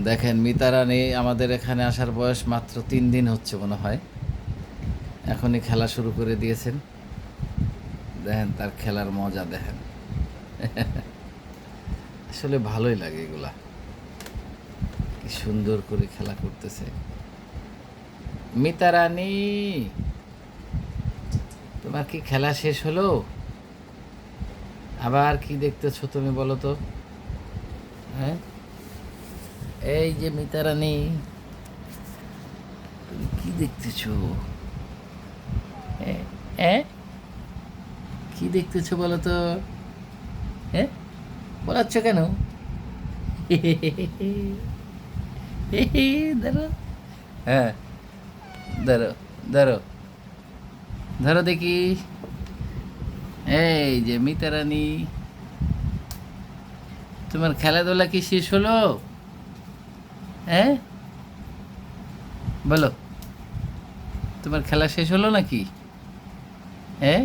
দেখেন মিতা রানী আমাদের এখানে আসার বয়স মাত্র 3 দিন হচ্ছে মনে হয়, এখনই খেলা শুরু করে দিয়েছেন। দেখেন তার খেলার মজা দেখেন। আসলে ভালোই লাগে এগুলা, কি সুন্দর করে খেলা করতেছে। মিতা রানী, তোমার কি খেলা শেষ হলো? আবার কি দেখতেছো তুমি বলো তো? হ্যাঁ, এই যে মিতা রানী, তুমি কি দেখতেছো? হ্যাঁ, হ্যাঁ, কি দেখতেছো বলো তো? হ্যাঁ, বলাচ্ছ কেন? ধরো, হ্যাঁ, ধরো, ধরো, ধরো দেখি। এই যে মিতা রানী, তোমার খেলাধুলা কি শেষ হলো? হ্যাঁ, বলো, তোমার খেলা শেষ হলো নাকি? হ্যাঁ।